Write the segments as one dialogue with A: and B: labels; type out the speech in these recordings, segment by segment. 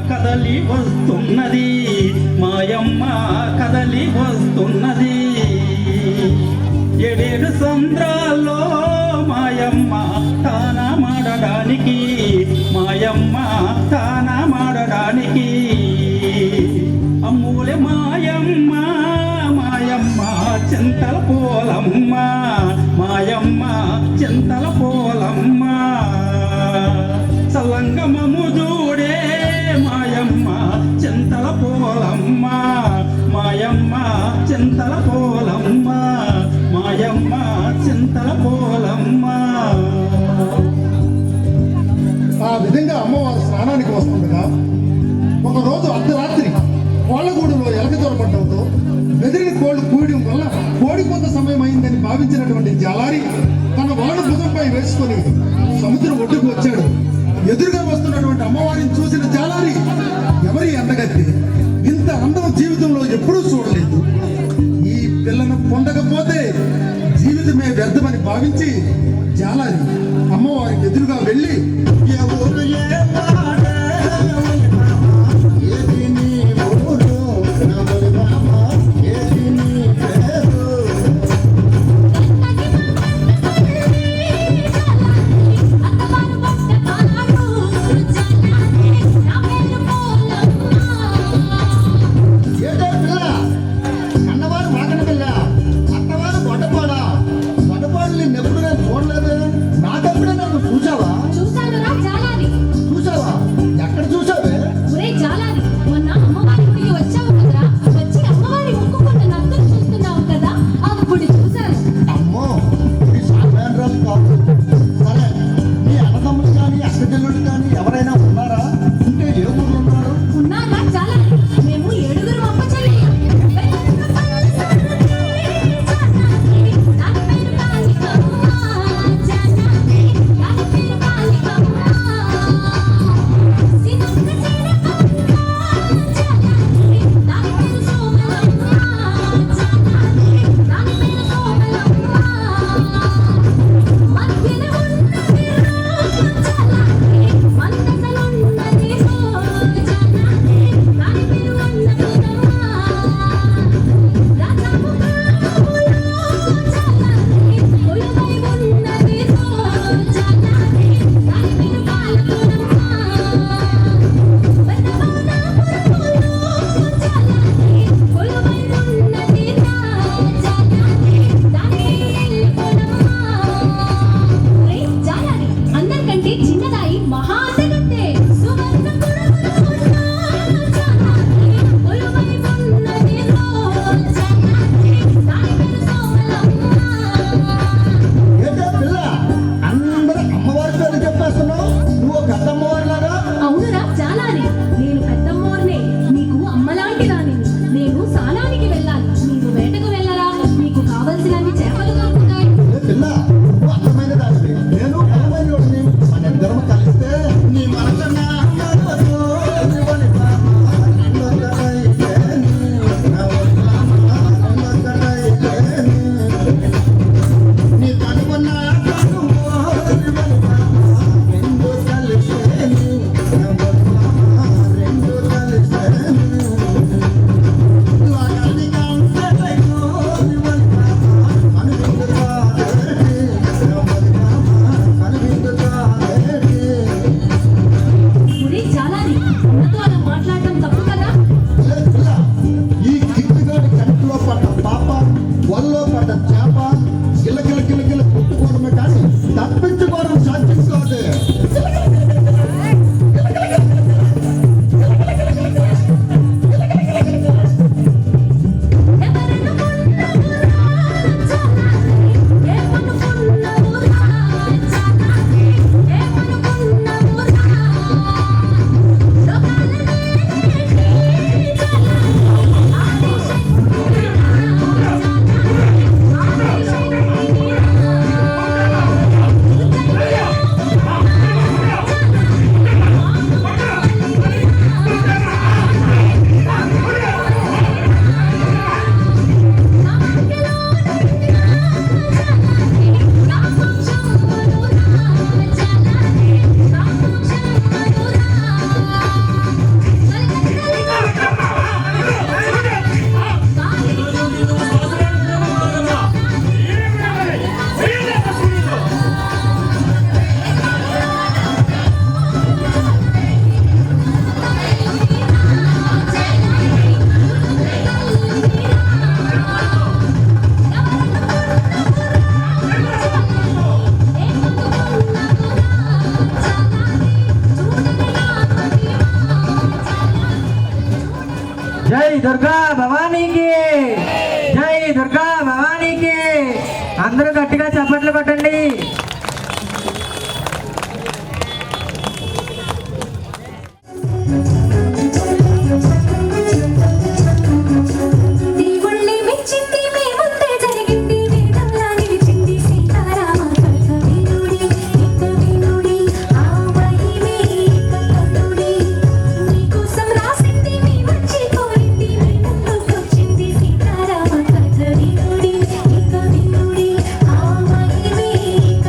A: కదలి వస్తున్నది మాయమ్మ కదలి వస్తున్నది ఏడేడు సంద్రాల్లో మాయమ్మ తాన మాడడానికి మాయమ్మ తాన మాడడానికి అమ్మూలే మాయమ్మ మాయమ్మ చింతల పోలమ్మ మాయమ్మ చింతల పోలమ్మ సలంగమము చూడే మాయమ్మ చింతల పోలమ్మ మాయమ్మ చింతల పోలమ్మ మాయమ్మ చింతల పోలమ్మ.
B: ఆ విధంగా అమ్మవారు స్నానానికి వస్తుండగా ఒకరోజు అర్ధరాత్రి కోళ్ళగూడులో ఎలక దొరపడటంతో బెదిరిన కోళ్లు కూయడం వల్ల కోడిపోత సమయం అయిందని భావించినటువంటి జాలారి తన వలను భుజంపై వేసుకొని సముద్రం ఒడ్డుకు వచ్చాడు. ఎదురుగా వస్తున్నటువంటి అమ్మవారిని చూసిన జాలారి ఎవరి అందగత్తి ఇంత అందం జీవితంలో ఎప్పుడూ చూడలేదు. ఈ పిల్లను పొందకపోతే జీవితమే వ్యర్థమని భావించి జాలారి అమ్మవారికి ఎదురుగా వెళ్ళి చూసావా
C: దుర్గా భవానీకి, జై దుర్గా భవానీకి. అందరూ గట్టిగా చప్పట్లు కొట్టండి.
D: దేవుళ్ళే మెచ్చింది మీ ముందే జరిగింది వేదంలా నిలిచింది సీతారామ కథ వినుడి ఇక వినుడి ఆ మహిమే ఇక కనుడి మీకోసం రాసింది మీ మంచి కోరింది మీ ముందుకొచ్చింది సీతారామ కథ వినుడి ఇక వినుడి ఆ మహిమే ఇక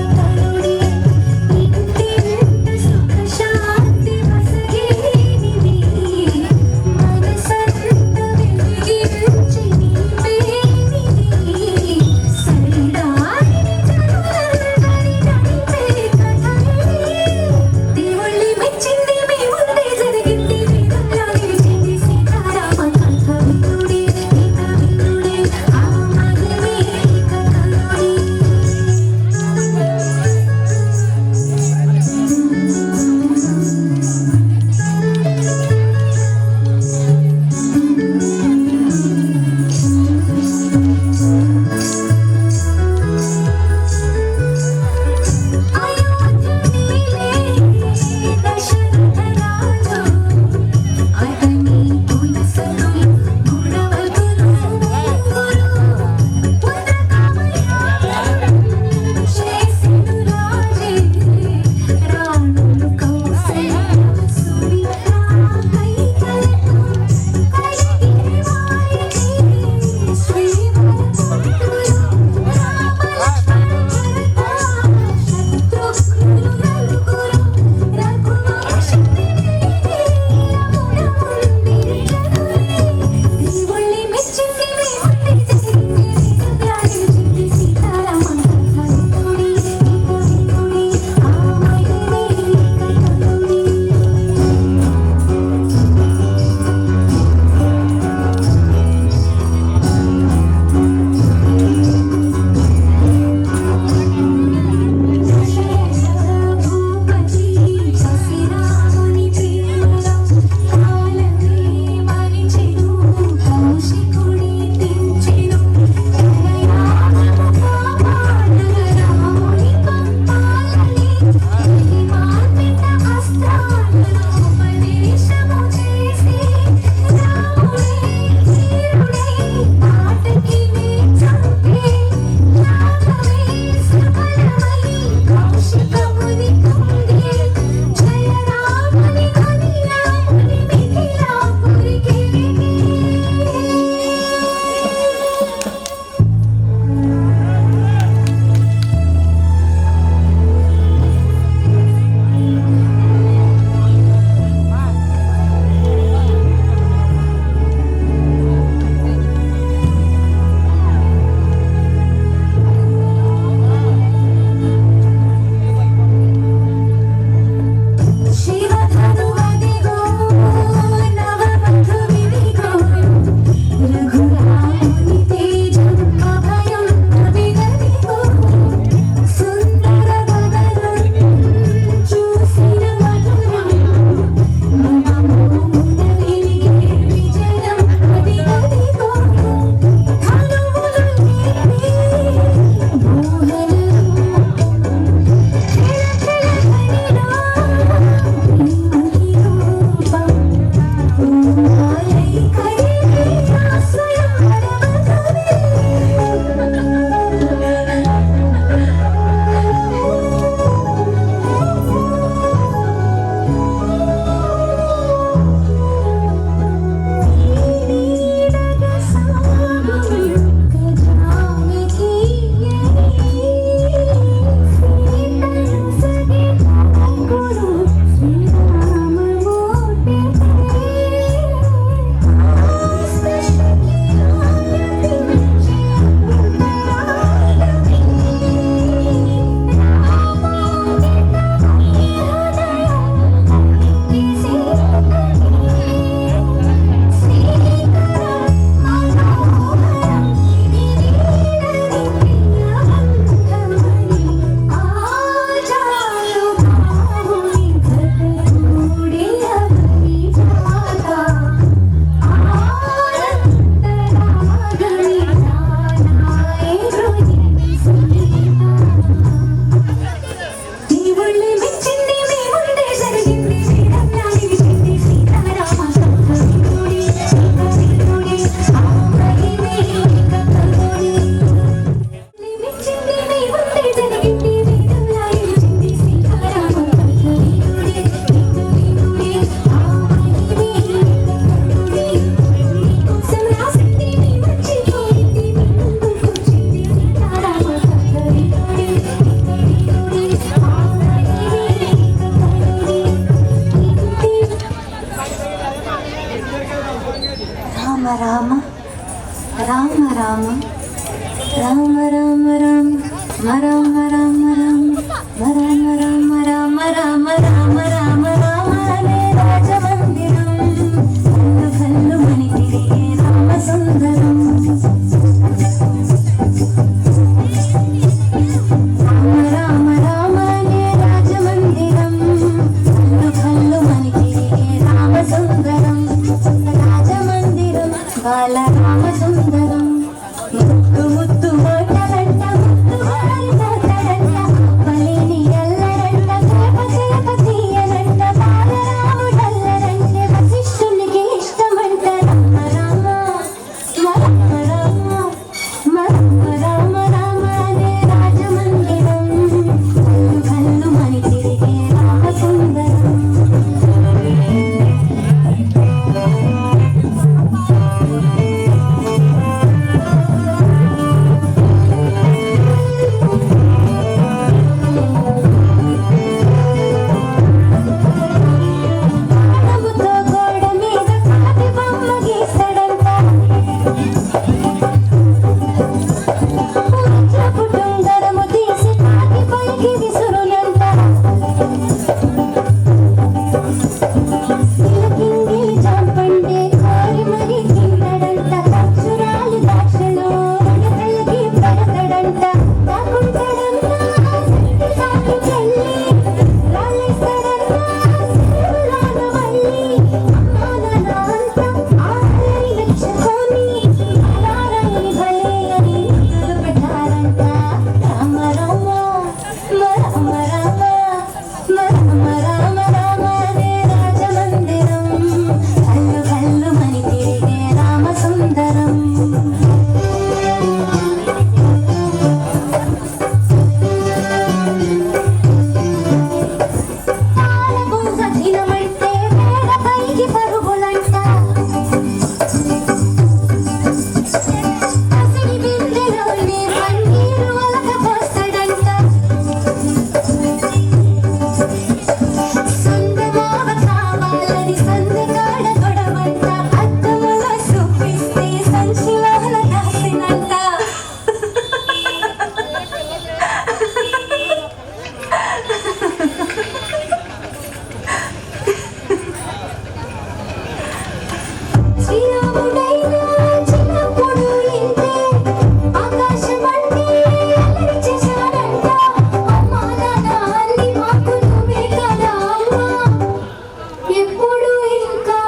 D: రామ రామ రామ రామ రామ రామ రామ రామ రామ రామ రామ రామ రామ రామ అనే రాజమందిరం కల్లు కల్లు మని తిరిగే రామ సుందరం రామ రామ అనే రాజమందిరం కల్లు కల్లు మని తిరిగే రామ సుందరం రాజమందిరం బాల రామ సుందరం ముద్దు ముద్దు మాటలంట ముద్దు మాటలంట బలిని ఎల్లరంట చేప చేప తీయనంట బాలరాముడల్లరంటే వశిష్ఠునికి ఇష్టమంట రామ రామ రామ రామ రామ రామ అనే రాజమందిరం కల్లు కల్లు మని తిరిగే రామ సుందరం రాముతో గోడ మీద కాకి బొమ్మ గీస్తాడంట పుట్ల పుటుంగరము తీసి కాకి పైకి విసురునంట సిలకింగి జాంపండే కోరి మరి తింటాడంట అక్షరాలు ద్రాక్షలో రణకలకి పడతాడంట తాకుంటాడంట సాకి చెల్లి రాలేస్తాడంట సిరులాగా మళ్ళీ అమ్మానాన్న అంతా ఆఖరి మెచ్చుకొని అలారాన్ని భలే అని ముద్దులు పెట్టారంట రామ రామ రామ రామ రామ రామ రామ అనే రాజమందిరం కల్లు కల్లు మని తిరిగే రామ సుందరం తాళపు కఠినమంటే మేడ పైకి పరుగులంట అసడి బిందెలోని పన్నీరు ఒలకపోస్తాడంట సందమావ కావాలని సందకాడ గొడవంట అద్దములో చూపిస్తే సంచిలోన దాసినంట శ్రీరాముడైనా చిన్నప్పుడు ఇంతే ఆకాశమంటే అల్లరి చేశాడంట అమ్మా నాన్న అన్ని మాకు నువ్వే కదా అమ్మా ఎప్పుడు ఇంకా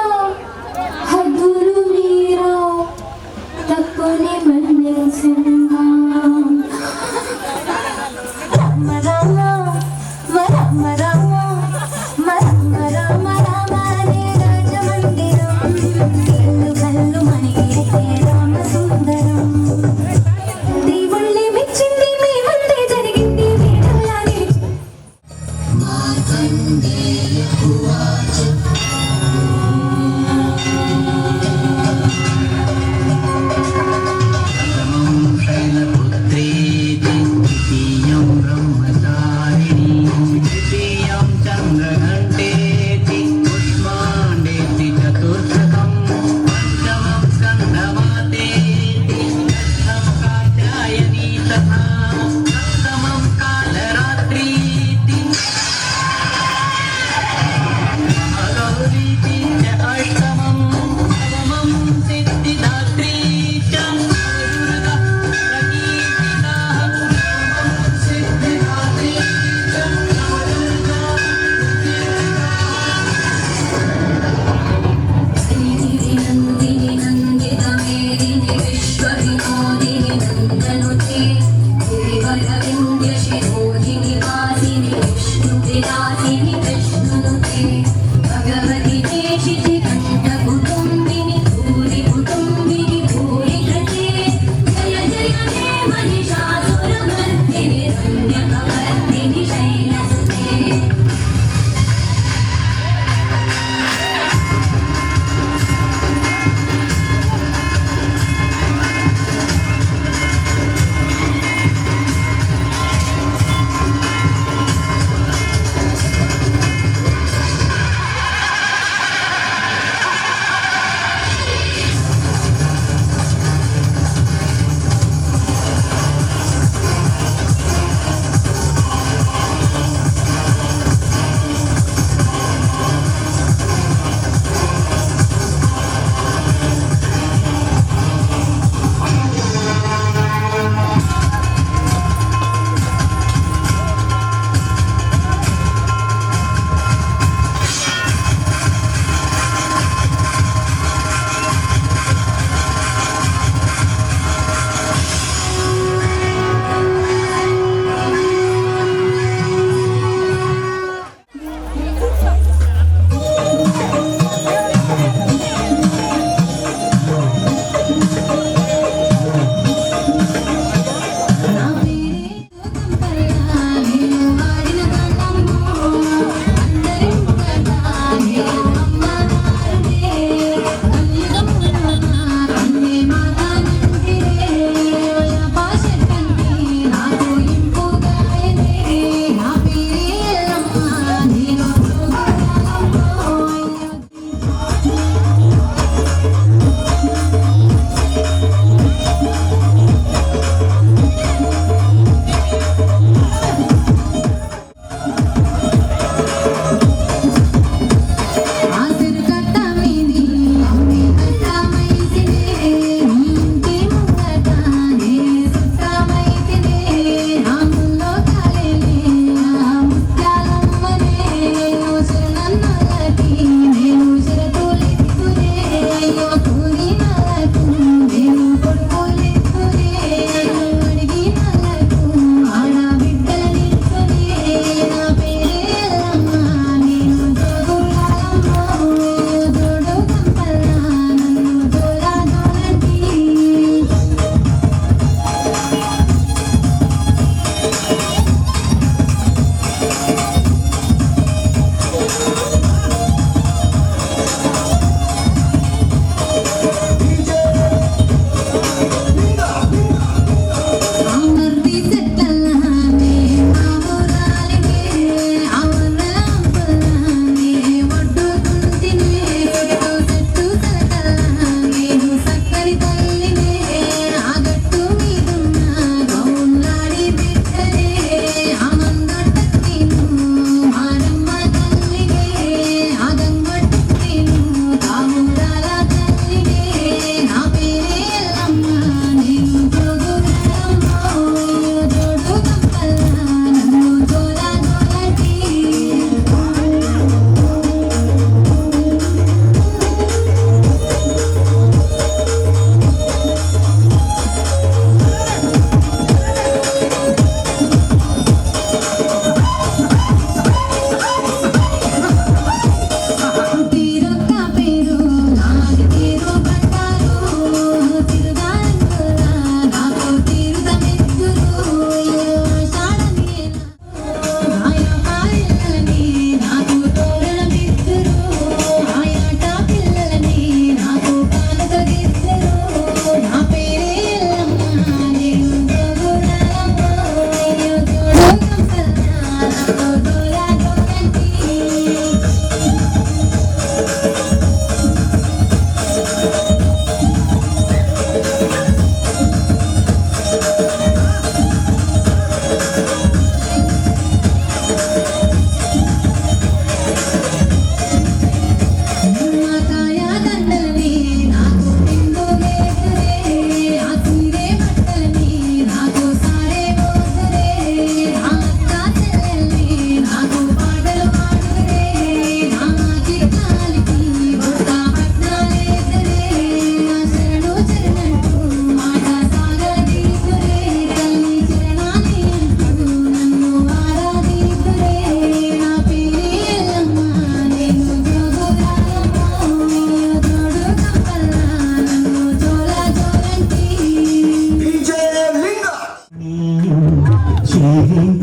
D: హద్దులు మీరా తప్పుని మన్నించిందా రామ రామ రామ రామ రామ రామ రామ అనే రాజమందిరం కల్లు కల్లు మని తిరిగే రామ సుందరం దేవుళ్ళే మెచ్చింది మీ ముందే జరిగింది వేడంలా నిలిచింది
E: शैलपुत्रेति द्वितीयं ब्रह्मचारिणम्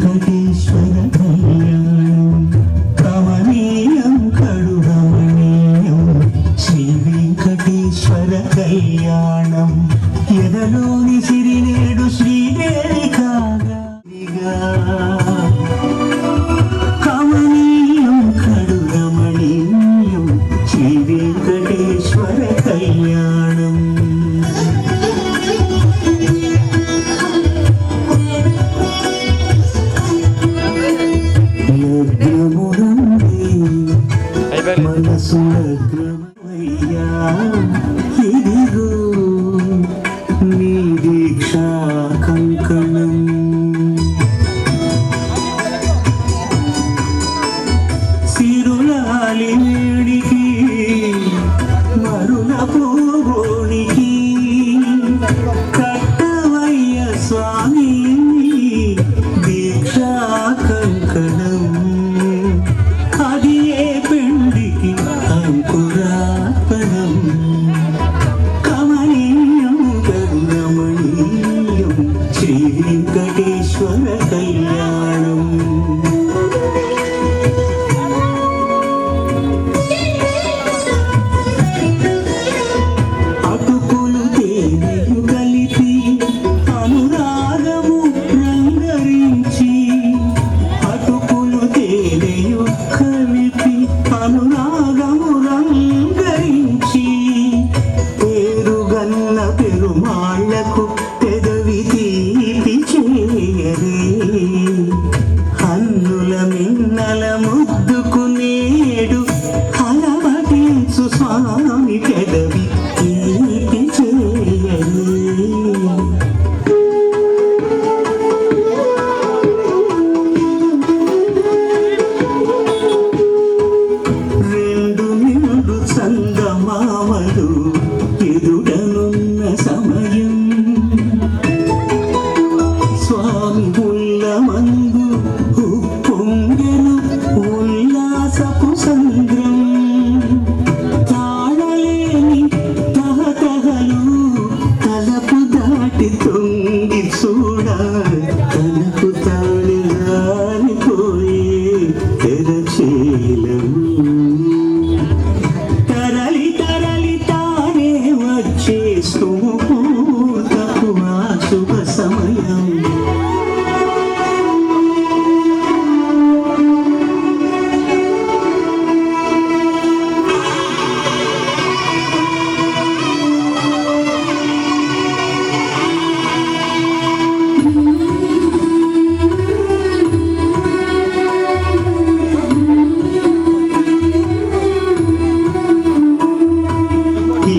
E: వెంకటేశ్వర కళ్యాణం కమనీయం కడు రమణీయం శ్రీ వెంకటేశ్వర కళ్యాణం ఎదలోని సిరినేడు శ్రీదేవి కాగా కమనీయం కడు రమణీయం శ్రీ వెంకటేశ్వర కళ్యాణం మనసు లగ్నమయ్యా ఇదిగో నీ దీక్షా కంకణం సిరులాలి వేడికి మరుల పోగోడికి కట్టవయ్య స్వామి దీక్షా కంకణం అది ఏ పెండికి అంకురార్పణం కమనీయం కరుణమణీయం శ్రీ వెంకటేశ్వర కళ్యాణం అటుకులు తేనెయు కలిపి అనురాగము రంగరించి అటుకులు తేనెయు కలిపి అనురాగము రంగరించి పేరుగన్న పెరుమాళ్లకు పెదవి తీపి చేయరే హన్నుల మిన్నల ముద్దుకు నేడు అలవటించు స్వామి పెదవి తీపి చేయరే రెండు నిండు చందమామలు ఎదుటనున్న సమయం స్వామి ఉల్లమందు ఉప్పొంగెను ఉల్లాసపు సంద్రం తాళలేని తహతహలు తలపు దాటి తొంగి చూడ తనకు తాళి రాలిపోయే తెరచీలం తరలి తరలి తానే వచ్చే సుముహూర్తపు ఆ శుభ సమయం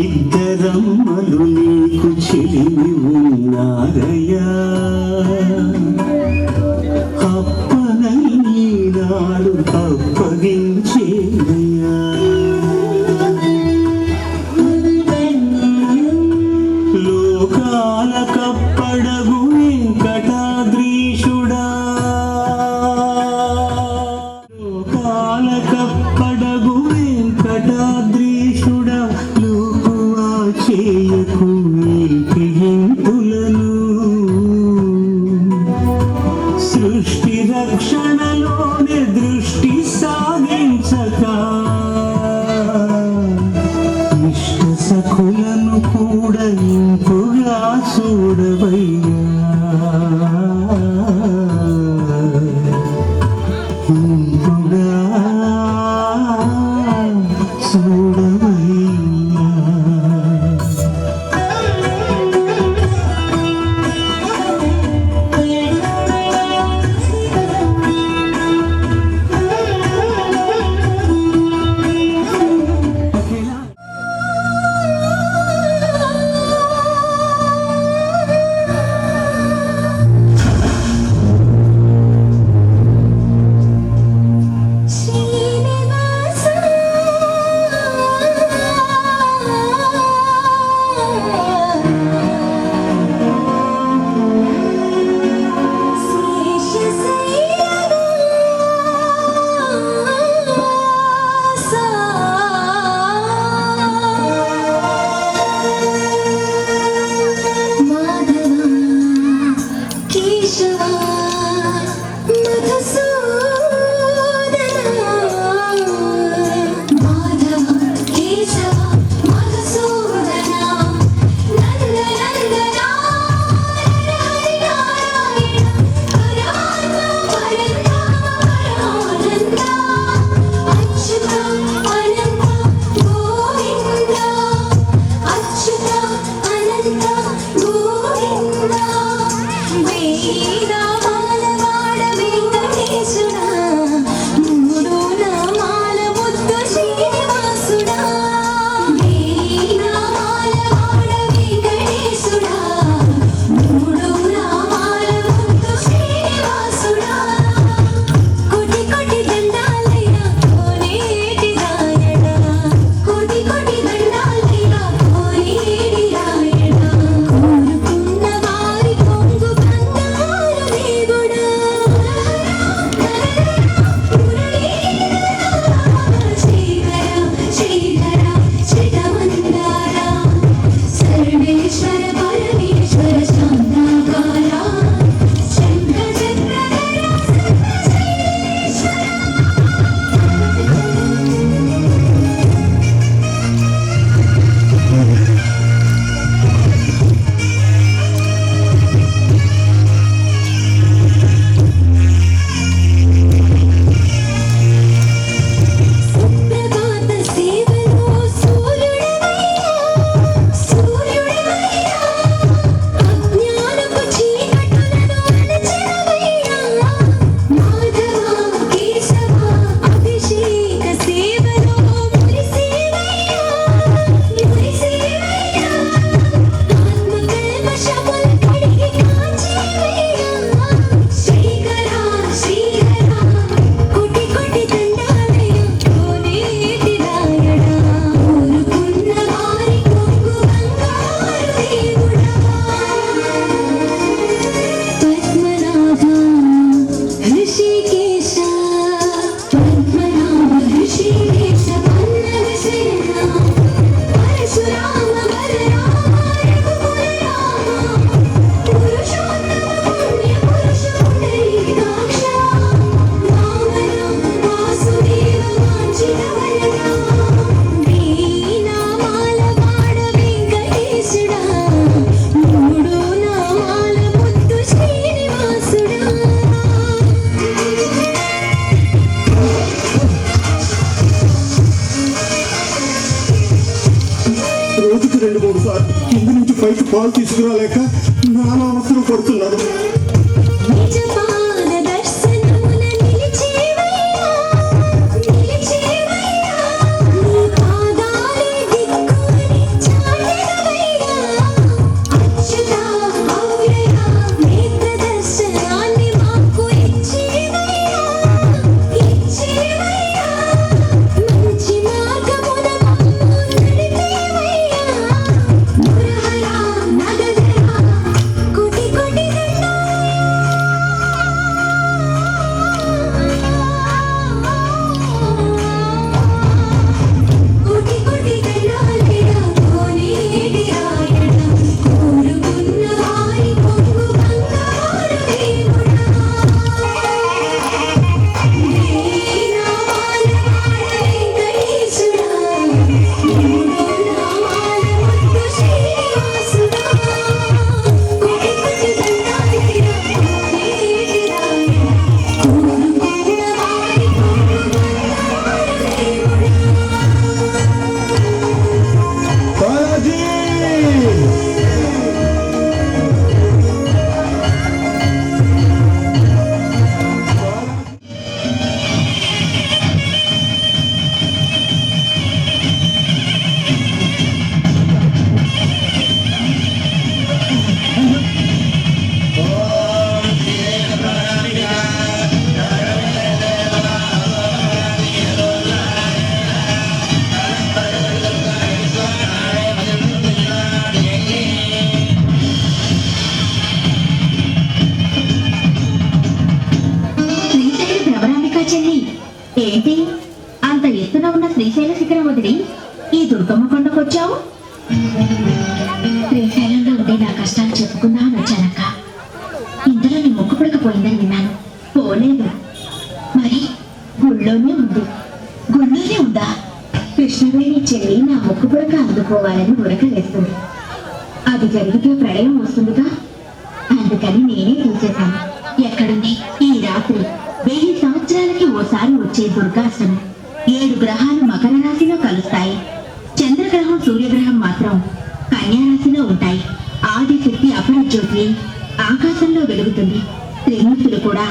E: ఇద్దరమ్మలు నీకు చెలిమి ఉన్నారయ్యా అప్పనై నాడు అప్పగించేదయ్యా లోకాల కప్పడగు వెంకటాద్రీషుడా లోకాల కప్పడగు వెంకటాద్రీషుడా లోకువా చేయకు నీకింతులను సృష్టి రక్షణలోనే దృష్టి సాగించక ఇష్ట సఖులను కూడా ఇంపుగా చూడవయ్యా ఇంపుగా చూడవయ్యా
B: పాలు తీసుకురాలేక నానా అవసరం పడుతున్నారు.
D: నిజ పాద దర్శనమున నిలిచేవయ్యా నిలిచేవయ్యా నీ పాదాలే దిక్కుని చాటెదవయ్యా అచ్యుతా ఔరయ్యా నేత్ర దర్శనాన్ని మాకు ఇచ్చేవయ్యా ఇచ్చేవయ్యా మంచి మార్గమున మమ్ము నడిపేవయ్యా మురహరా నగధరా కోటి కోటి కోటి కోటి దండాలేడా కోనేటి రాయడా కోరుకున్న వారి పొంగు బంగారు దేవుడా నామాల వెంకటేశుడా మూడు నామాల ముద్దు శ్రీనివాసుడా కోటి కోటి దండాలేడా కోనేటి రాయడా కోరుకున్న వారి పొంగు బంగారు దేవుడా
B: బాలాజీ!
F: శ్రీశైల భ్రమరాంబిక చెల్లి ఏంటి అంత ఎత్తున ఉన్న శ్రీశైల శిఖరం వదిలి ఈ దుర్గమ్మ కొండకొచ్చావు? శ్రీశైలంలో ఉండే నా కష్టాలు చెప్పుకుందామని వచ్చానక్క. ఇందులో నీ మొక్కు పడకపోయిందని విన్నాను. పోలేదు. మరి గుళ్ళోనే ఉంది. గుళ్ళోనే ఉందా? కృష్ణవేణి చెల్లి నా మొక్కు పుడక అందుకోవాలని ఉరకలేస్తుంది. అది జరిగితే ప్రళయం వస్తుందిగా, అందుకని నేనే చూసేశాను. ఎక్కడుంది ఈ రాత్రి 1000 సంవత్సరాలకి ఓసారి వచ్చే దుర్గాష్టమి. 7 గ్రహాలు మకర రాశిలో కలుస్తాయి. చంద్రగ్రహం సూర్యగ్రహం మాత్రం కన్యా రాశిలో ఉంటాయి. ఆదిశక్తి అపర జ్యోతి ఆకాశంలో వెలుగుతుంది. త్రిమూర్తులు కూడా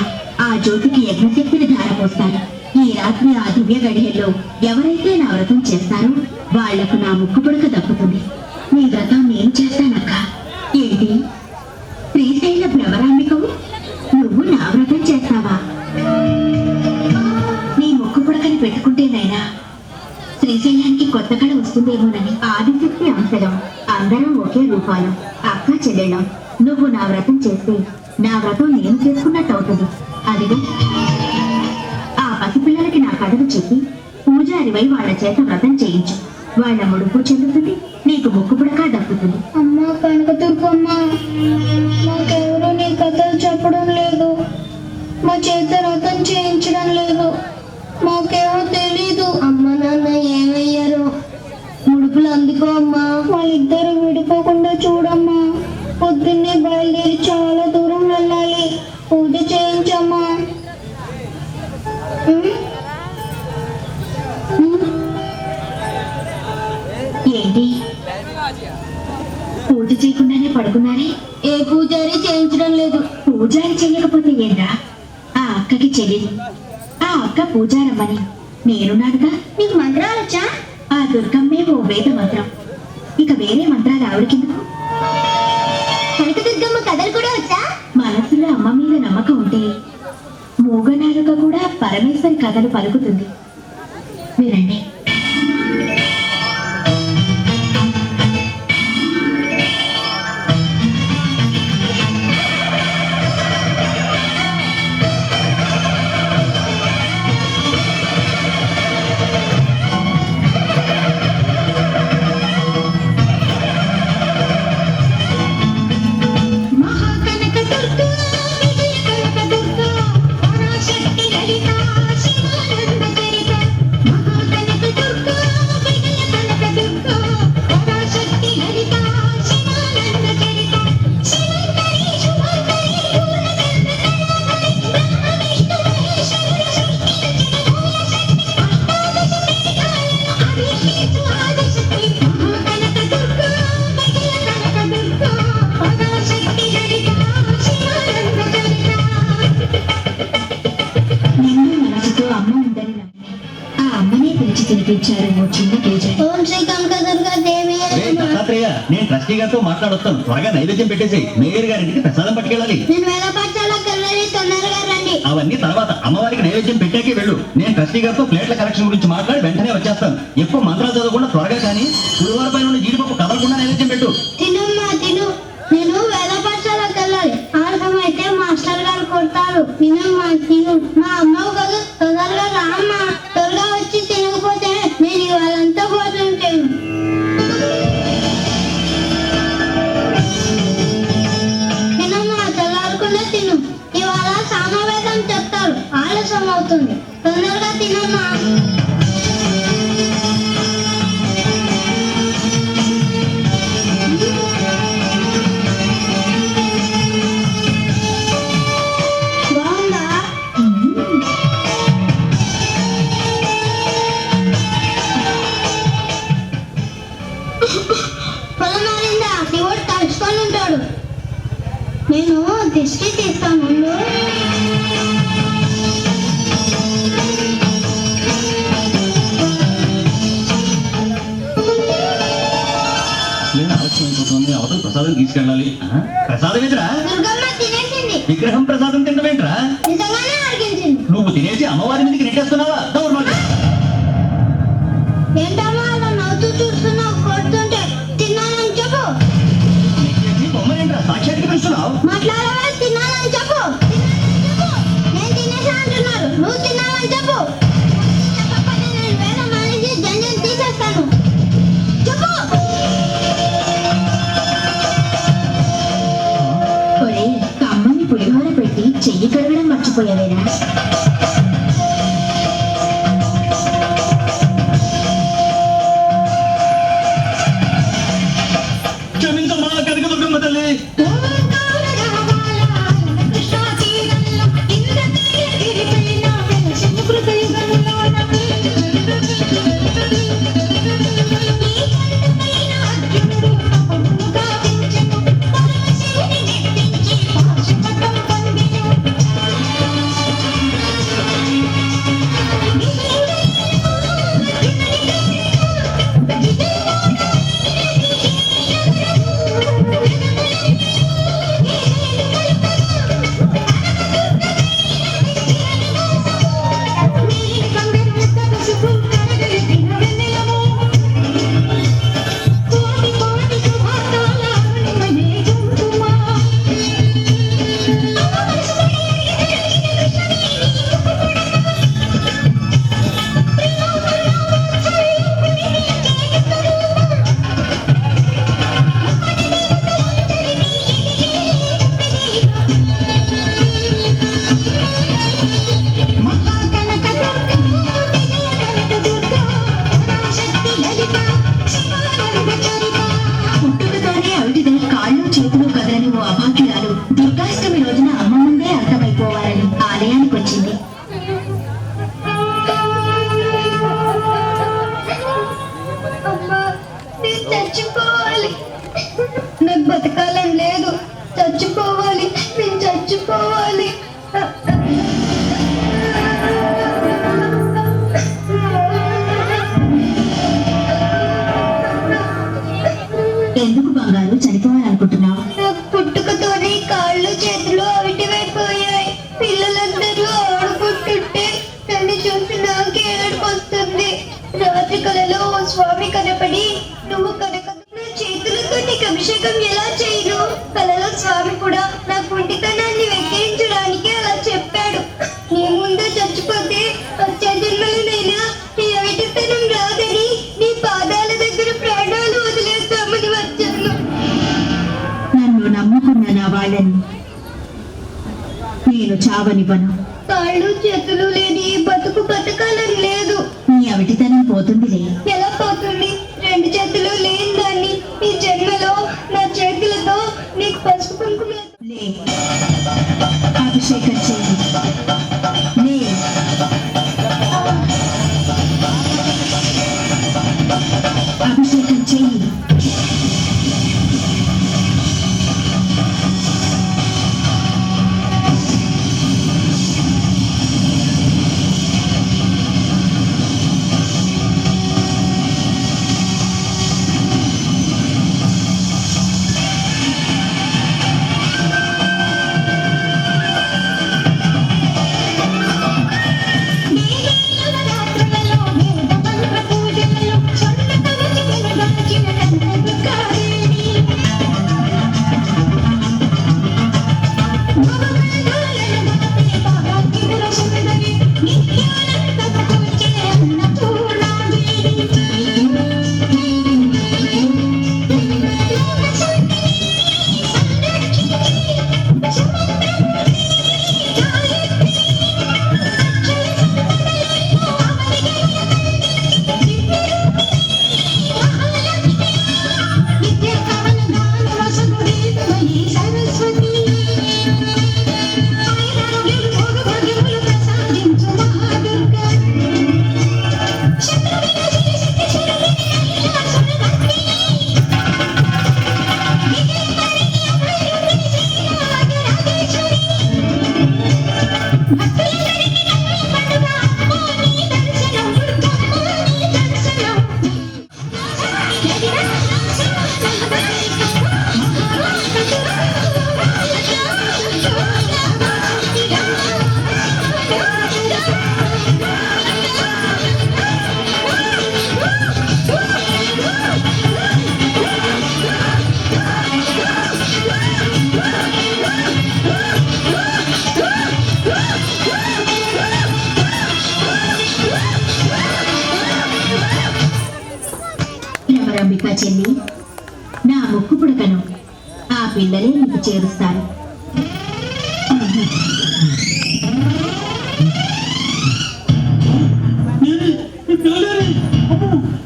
F: ఆ జ్యోతికి యజ్ఞశక్తిని ధారపోస్తారు. ఈ రాత్రి ఆ దివ్య గడియల్లో ఎవరైతే నా వ్రతం చేస్తారో వాళ్లకు నా ముక్కు పుడక దక్కుతుంది. నీ వ్రతం నేను చేస్తానక్క. ఏంటి శ్రీశైల భ్రమరాంబికవు నువ్వు నా వ్రతం చేస్తావా? నీ మొక్కు పుడకని పెట్టుకుంటేనైనా శ్రీశైలానికి కొత్త కళ వస్తుందేమోనని. ఆదిశక్తి అంశలం, అందరం ఒకే రూపాలు, అక్క చెల్లెళ్ళం. నువ్వు నా వ్రతం చేస్తే నా వ్రతం నేను చేసుకున్నట్టు అవుతుంది. అదిగో ఆ పసిపిల్లలకి నా కథను చెప్పి పూజారివై వాళ్ళ చేత వ్రతం చేయించు. వాళ్ళ ముడుపు చెల్లుతుంది, నీకు మొక్కు పుడక దక్కుతుంది.
G: అమ్మా కనకదుర్గమ్మ, మాకెవరూ నీ కథలు చెప్పడం లేదు. మా చేత రథం చేయించడం లేదు. మాకేమో తెలీదు. అమ్మ నాన్న ఏమయ్యారో ముడుపులు అందుకో అమ్మా. వాళ్ళిద్దరూ విడిపోకుండా చూడమ్మా. పొద్దున్నే బయలుదేరి చాలా దూరం వెళ్ళాలి. పూజ చేయించమ్మా.
F: ఏంటి పూజ చేయకుండానే పడుకున్నారే?
G: ఏ పూజారి చేయించడం లేదు.
F: పూజారి చెయ్యకపోతే ఏంటా? ఆ అక్కకి చెల్లిని, ఆ అక్క పూజారమ్మని నేనున్నానుగా.
G: నీకు మంత్రాలు వచ్చా?
F: ఆ దుర్గమ్మే ఓ వేద మంత్రం. ఇక వేరే మంత్రాలు ఆవిడకెందుకు?
G: కనకదుర్గమ్మ కథలు కూడా వచ్చా?
F: మనసులో అమ్మ మీద నమ్మకం ఉంటే మూగనాలుక కూడా పరమేశ్వరి కథలు పలుకుతుంది. వినండి.
G: మహాకనకదుర్గా, విజయ కనకదుర్గా, పరాశక్తి లలిత, శివానంద చరిత. మహాకనకదుర్గా,
F: తినిపించారు ఓ చిన్న కేజీ.
G: ఓం శ్రీ కనకదుర్గా దేవి
H: దత్తాత్రేయ, నేను ట్రస్టీ గారితో మాట్లాడొస్తాను. త్వరగా నైవేద్యం పెట్టేసి మేయర్ గారింటికి ప్రసాదం పట్టుకెళ్ళాలి.
G: నేను వేల పాఠశాలకు వెళ్ళాలి, తొందరగా రండి.
H: అవన్నీ తర్వాత అమ్మవారికి నైవేద్యం పెట్టాకే వెళ్ళు. నేను ట్రస్టీ గారితో ప్లేట్ల కలెక్షన్ గురించి మాట్లాడి వెంటనే వచ్చేస్తాను. ఎక్కువ మంత్రాలు చదవకుండా త్వరగా కానీ గురువారం పైన ఉన్న జీడిపప్పు కదలకుండా నైవేద్యం పెట్టు.
G: తినమ్మా తిను. నేను వేల పాఠశాలకు వెళ్ళాలి. ఆలస్యం అయితే మాస్టర్ గారు కొడతారు. తినమ్మా తిను. మా అమ్మవు కదా, తొందరగా రామ్మా. త్వరగా వచ్చి తినకపోతే నేను ఇవాళంతా భోజనం చేయను. తినమ్మా, తెల్లారకుండా తిను. ఇవాళ సామవేదం చెప్తారు. ఆలస్యం అవుతుంది. తొందరగా తినమ్మా. బాగుందా? పొలం మారిందా? దేవుడు తలుచుకొని ఉంటాడు. నేను దిష్టి తీస్తాను.
H: నేను ఆలస్యం అయిపోతుంది. అవతల ప్రసాదం తీసుకెళ్ళాలి. ప్రసాదం ఏంట్రా?
G: దుర్గమ్మ తినేసింది.
H: విగ్రహం ప్రసాదం తింటమేంట్రా?
G: నిజంగానే అడిగించింది.
H: నువ్వు తినేసి అమ్మవారి మీదకి నెట్టేస్తున్నావా? దౌర్భాగ్యం.
G: ఏంటమ్మా అలా నవ్వుతూ చూస్తున్నావు? కొడుతుంటే తిన్నానని చెప్పు.
H: నెట్టేసి బొమ్మనేంట్రా సాక్షాత్కి పిలుస్తున్నావు?
G: మాట్లాడవా? తిన్నానని చెప్పు. తిన్నానని చెప్పు. నేను తినేసా అంటున్నారు. నువ్వు తిన్నావని చెప్పు. చెప్పకపోతే నేను వేరే మానేసి జంజం తీసేస్తాను. చెప్పు.
F: ఒరే, కమ్మని పులిహోర పెట్టి చెయ్యి కడగడం మర్చిపోయావేరా?
H: క్షమించమ్మా కనకదుర్గమ్మ తల్లి.
F: పుట్టుకతోనే అవిటిదే కాళ్ళు చేతులు కదలని ఓ అభాగ్యురాలు దుర్గాష్టమి రోజున అమ్మ ముందే అర్థమైపోవాలని ఆలయానికి వచ్చింది.
G: అమ్మా, నేను చచ్చిపోవాలి. నాకు బతకాలని లేదు. చచ్చిపోవాలి. నేను చచ్చిపోవాలి.
F: ఎందుకు బంగారు చనిపోవాలనుకుంటున్నావు?
G: నాకు పుట్టుకతోనే కాళ్ళు చేతులు అవిటివైపోయాయి. పిల్లలందరూ ఆడుకుంటుంటే నన్ను చూసి నాకే ఏడుపు వస్తుంది. రాత్రి కలలో ఓ స్వామి కనపడి, నువ్వు కనుక నా చేతులతో నీకు అభిషేకం ఎలా చేయను? కలలో స్వామి కూడా నా కుంటితనాన్ని వెక్కిరించడానికి అలా చెప్పాడు. నీ ముందే చచ్చిపోతే వచ్చే జన్మలనైనా నీ అవిటితనం రాదని నీ పాదాల దగ్గర ప్రాణాలు వదిలేస్తామని వచ్చాను.
F: నన్ను నమ్ముకున్న నా వాళ్ళని నేను చావనివ్వను.
G: కాళ్ళు చేతులు లేని ఈ బతుకు బతకాలని లేదు.
F: నీ అవిటితనం పోతుందిలే.
G: ఎలా పోతుంది? రెండు చేతులు లేని దాన్ని ఈ జన్మలో నా చేతులతో నీకు పసుపు కుంకుమ
F: లే, అభిషేకం చేయి. లే, అభిషేకం చెయ్యి. భ్రమరంబిక చెల్లి, నా ముక్కు పుడకను ఆ పిల్లలే నీకు చేరుస్తారు.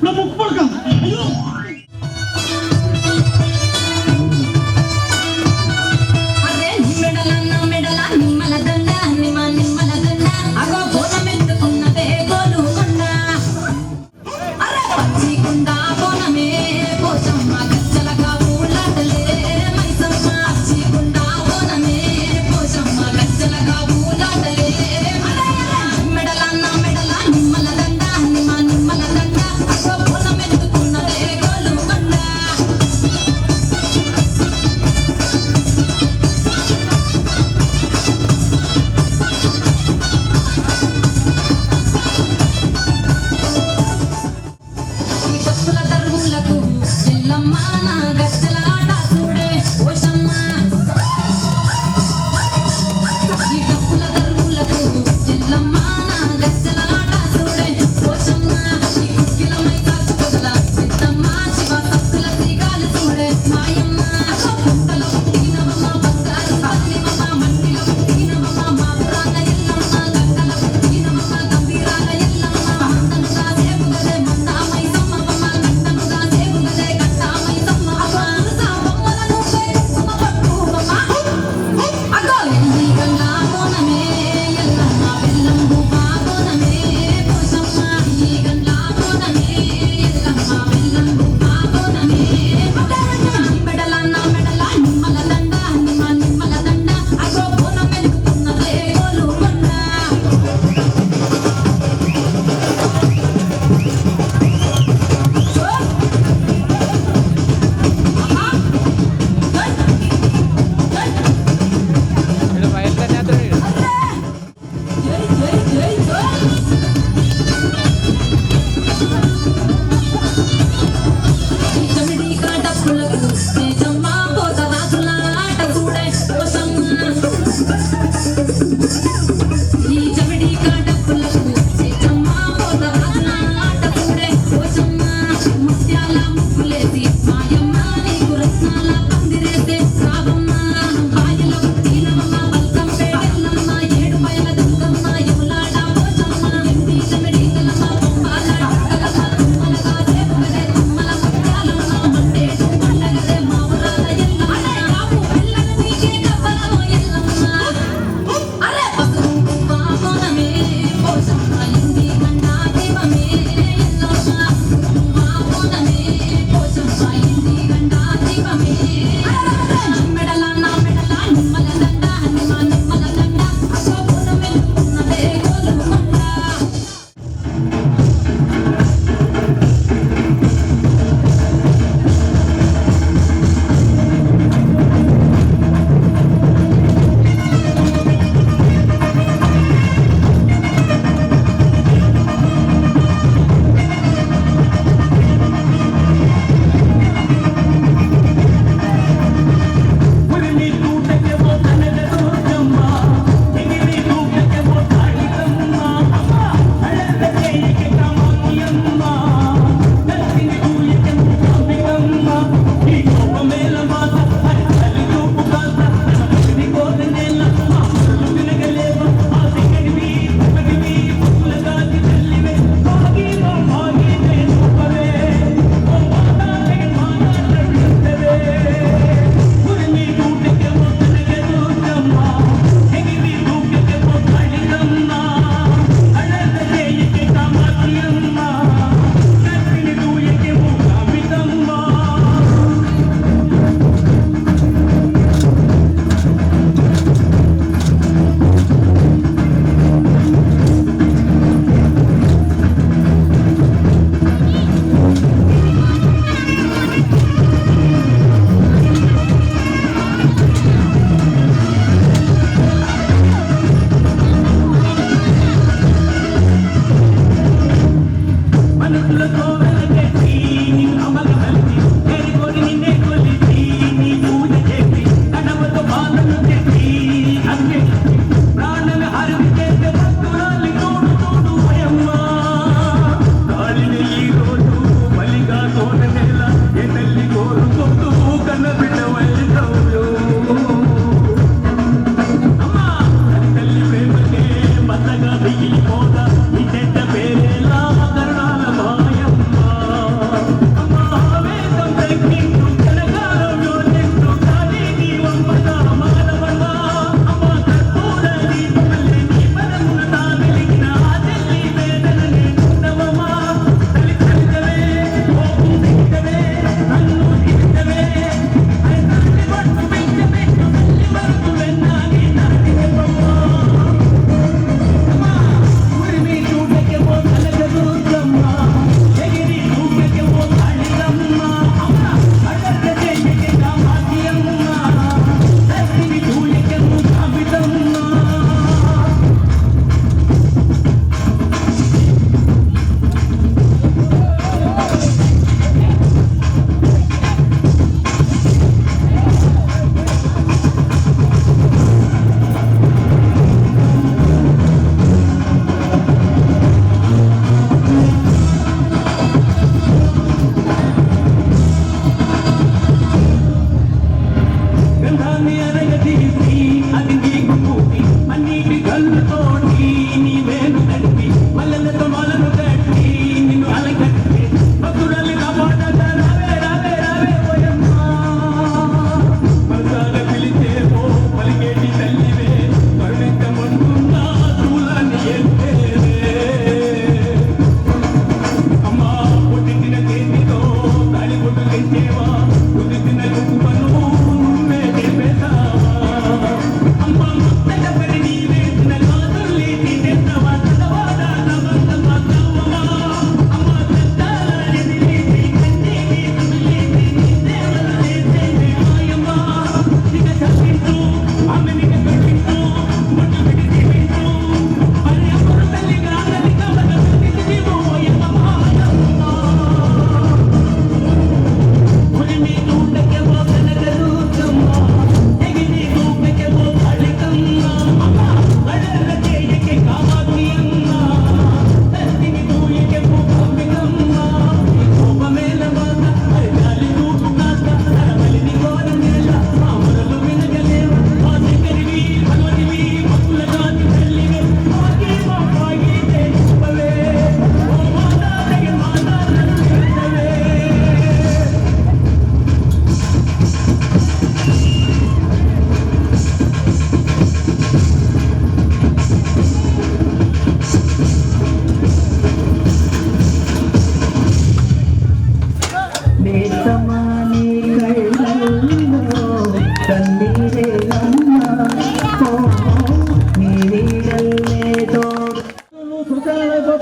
B: నా ముక్కు పడక అయ్యో
D: అదే మెడల నిమ్మల దండ నిమ్మల దండ అగో బోనం ఎత్తుకున్నదే గోలుకొండ అరే పచ్చి కుండ బోనమే పోచమ్మ గచ్చలగా ఊళ్ళటలే మైసమ్మ పచ్చి కుండ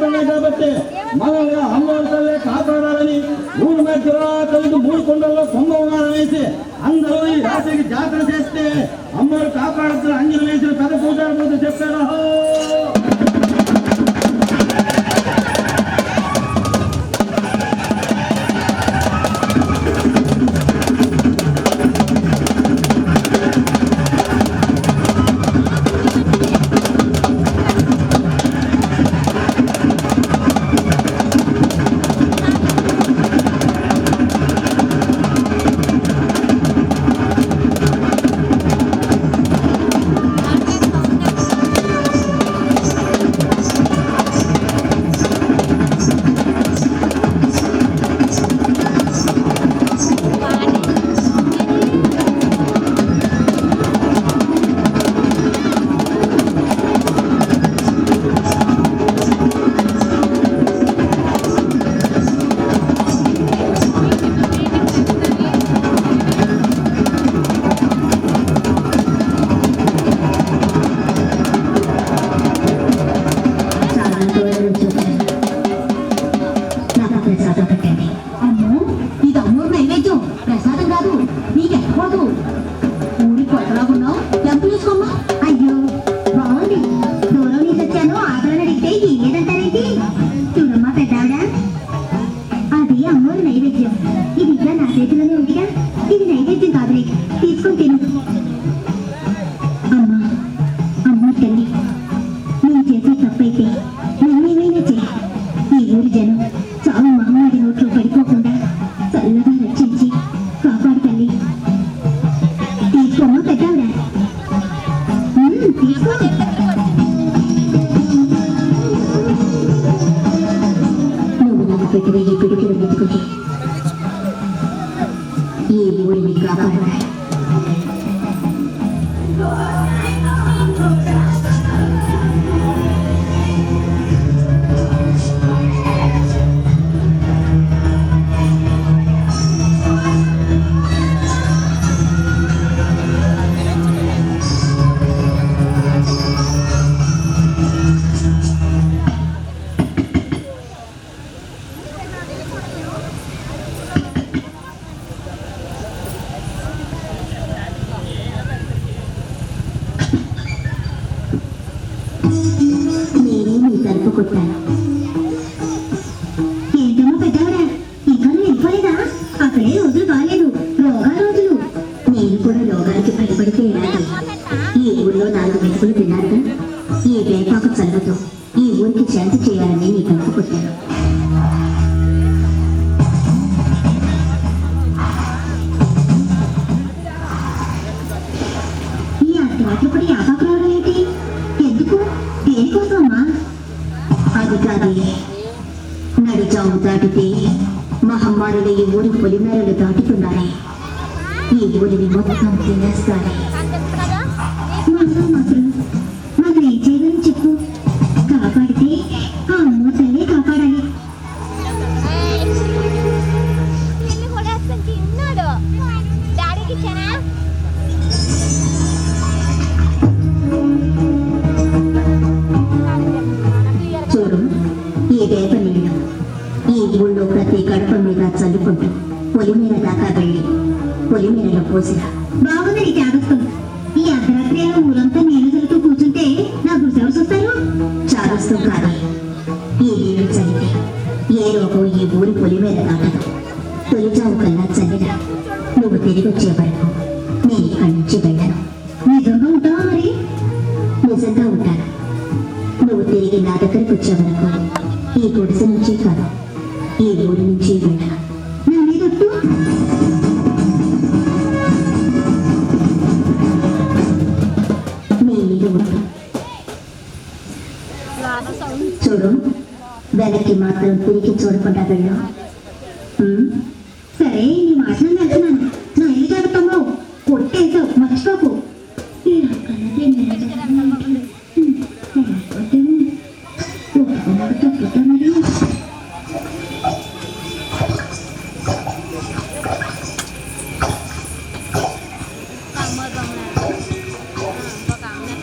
A: వస్తున్నాయి కాబట్టి మనల్ని అమ్మవారి తల్లి కాపాడాలని ఊరి మధ్యలో కలిసి 3 కొండల్లో కుంభవనాలు వేసి అందరూ ఈ రాత్రికి జాతర చేస్తే అమ్మవారు కాపాడుతున్న అంజలి వేసిన పెద్ద పూజారి చెప్పారు.
F: ఈ ఊరిని కాపాడాలి. నేనే మీ తలుపు కొట్టాను. ఏంటమ్మా పెద్దవాడా, ఇంకా నువ్వు వెళ్ళిపోలేదా? అక్కడే రోజులు బాగాలేదు, రోజులు. నేను కూడా రోగాలకి భయపడితే ఎలాగే? ఈ ఊళ్ళో 4 మెతుకులు తిన్నారుగా. ఈ వేపాకు చల్లతో ఈ ఊరికి శాంతి చేయాలని నీ తలుపు కొట్టాను. ఈ అర్ధరాత్రి కూడా యాపాకు రావడం ఏంటి? ఎందుకు? దేనికోసమ్మా? అది కాదే, నడిచాము దాటితే మహమ్మారులు ఈ ఊరి పొలిమేరలు దాటుతున్నారే. ఈ ఊరిని మొత్తం తినేస్తారే. మాకు ఏం చేయగలని చెప్పు. కాపాడితే ఆ అమ్మ తల్లి కాపాడాలి. చూడు, ఈ వేప నీళ్ళు ఈ ఊళ్ళో ప్రతి గడప మీద చల్లుకుంటూ పొలిమేర దాకా వెళ్ళి పొలిమేరలో పోసిరా. బాగుంది నీ త్యాగత్వం. ఈ అర్ధరాత్రి ఊరంతా నీళ్లు చల్లుతూ కూర్చుంటే నా గురుసెవరు చూస్తారు? చారుస్తూ కాదు, ఈ నీళ్లు చల్లితే ఏ రోగం ఈ ఊరి పొలిమేర దాటదు. తొలిచావు కల్లా చల్లిరా. నువ్వు తిరిగి వచ్చే వరకు నేను ఇక్కడి నుంచి వెళ్ళను. నిజంగా ఉంటావా మరి? నిజంగా ఉంటాను. నువ్వు తిరిగి నా దగ్గరికి వచ్చే వరకు ఈ గుడిసె నుంచి కాదు, ఈ ఊరి నుంచి వెళ్ళను. నా మీదొట్టు. నీ మీద ఒట్టు. చూడు, వెనక్కి మాత్రం తిరిగి చూడకుండా వెళ్ళు. సరే, నీ మాట నేను వెళ్తున్నాను. నా ఇల్లు జాగ్రత్తమ్మో. కొట్టేసావు, మర్చిపోకు.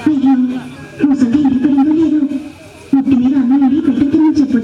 F: అయ్యో, ముసలి ఇంటి పెరిగిందో లేదు. ముట్టి మీద అన్నం పెట్టుకుని చెప్పు.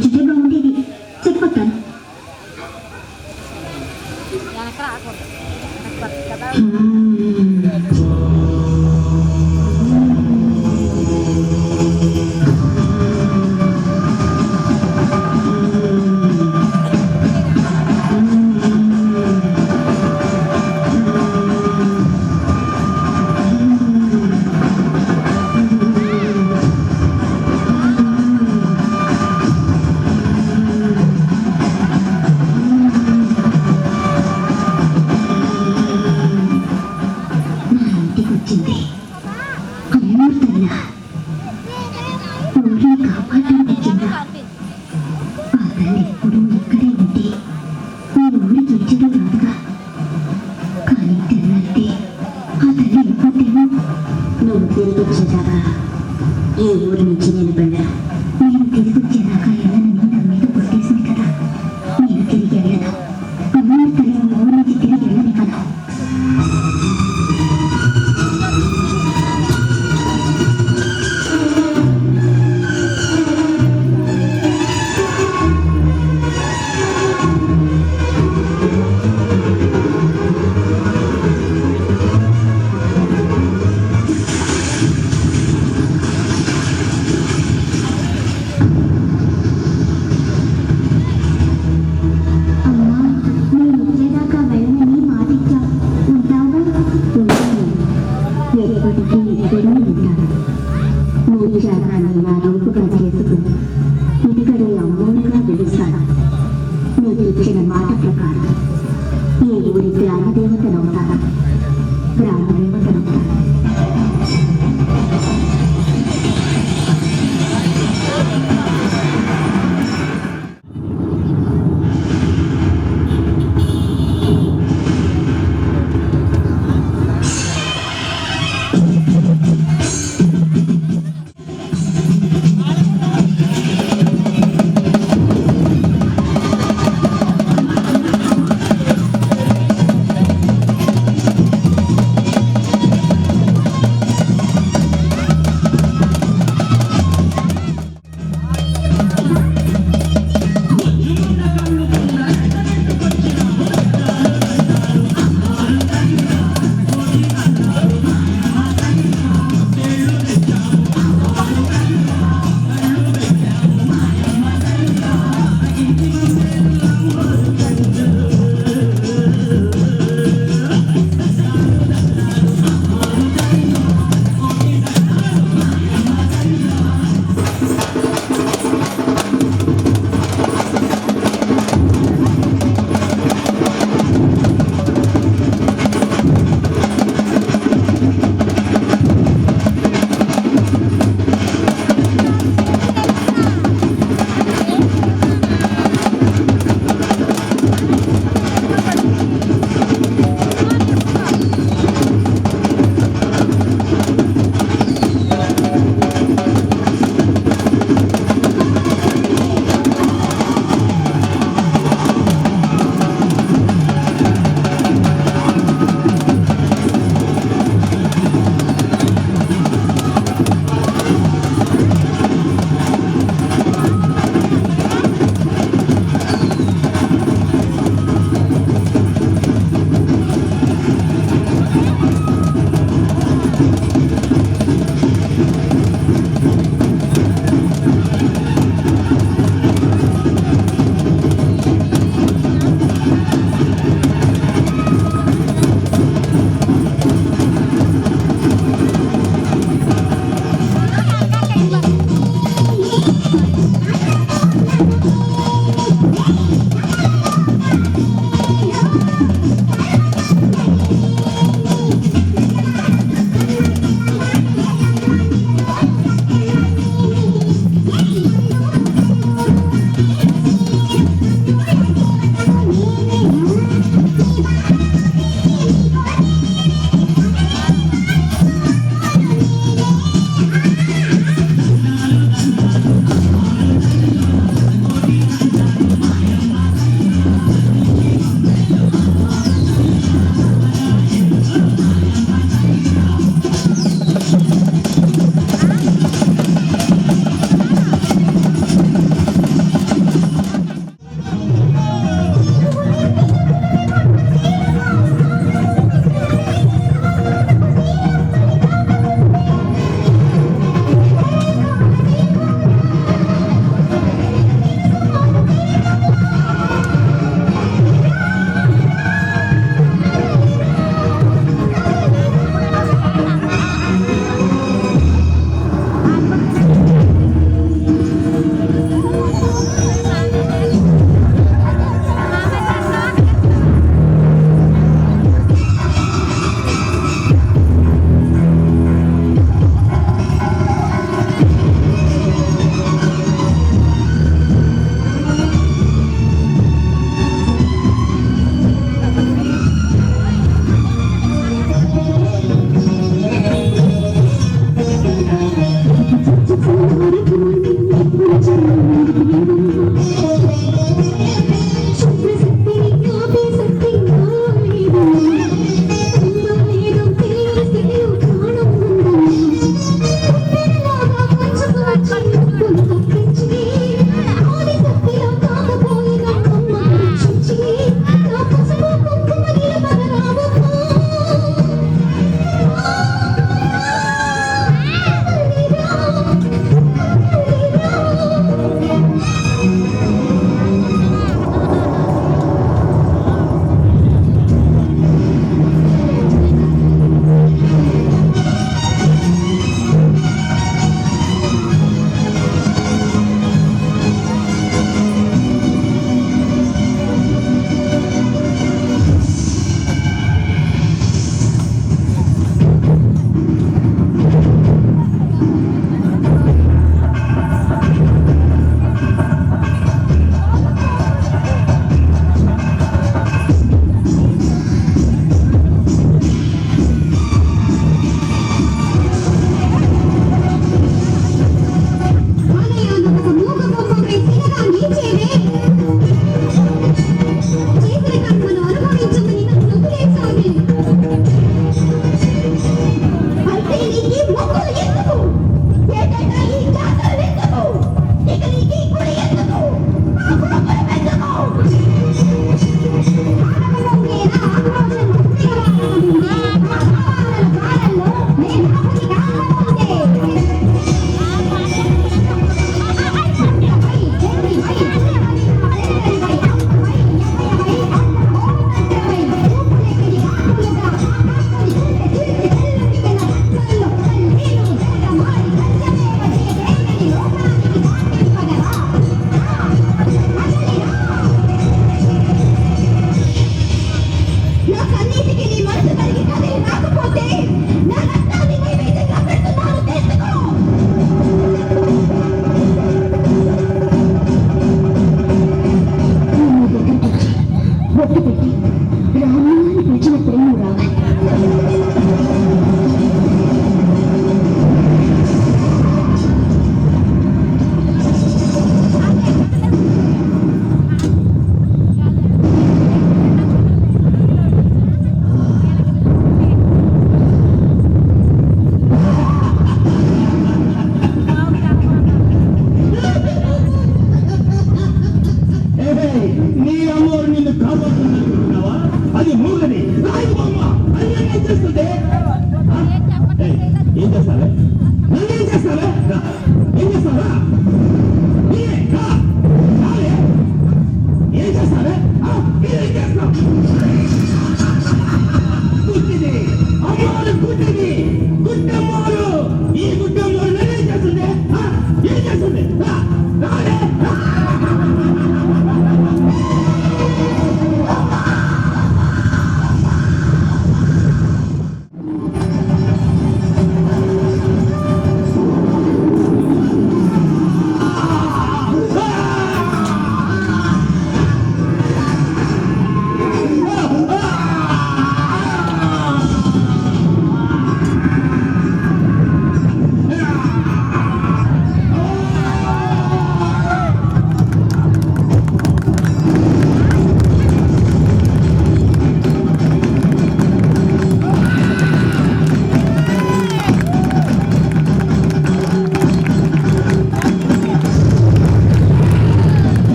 A: నీ అమ్మవారు నిన్ను కాపాడుతున్నారు.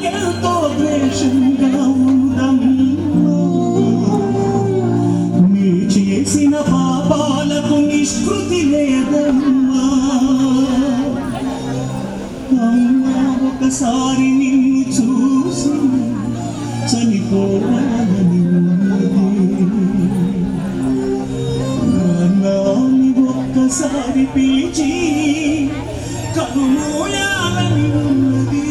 E: నీకెంతో ద్వేషంగా ఉందమ్మా. నీ చేసిన పాపాలకు నిష్కృతి లేదమ్మా. అమ్మా ఒకసారి నిన్ను చూసి చనిపోవాలని ఉన్నది. నాన్ని ఒక్కసారి పిలిచి కనుమూయాలని ఉన్నది.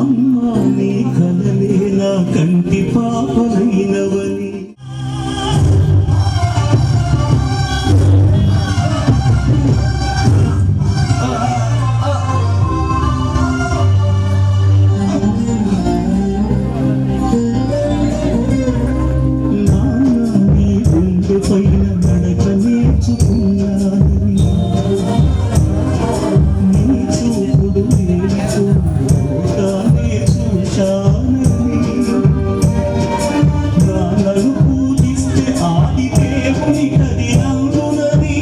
E: అమ్మా నీ కలలే నా కంటి పాపలైనవని. నాన్న నీ గుండె పైన నడక నేర్చుకున్నానని. నీ చూపుడు నేర్చు లోకాన్ని చూశానని. నాన్నను పూజిస్తే ఆది దేవుని కదిలందునని.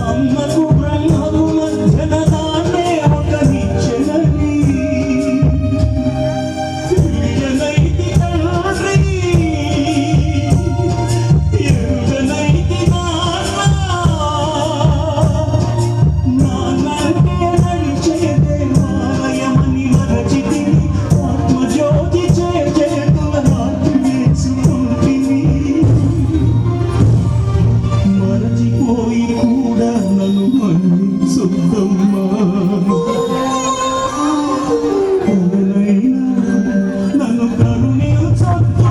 E: అమ్మకు బ్రహ్మకు మధ్యన దాన్నే ఒక నిచ్చెనని. తెలియనైతి తండ్రి, ఎరుగనైతి నాన్న. నాన్నంటే నడిచే దేవాలయమని మరచితిని. ఆత్మజ్యోతి చేతుల రాత్రి వేసుకుంటిని. మరచిపోయి కూడా నన్ను మన్నించొద్దమ్మా. కలనైనా నన్ను కరుణించొద్దు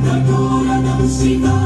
E: కఠోర నమస్కారం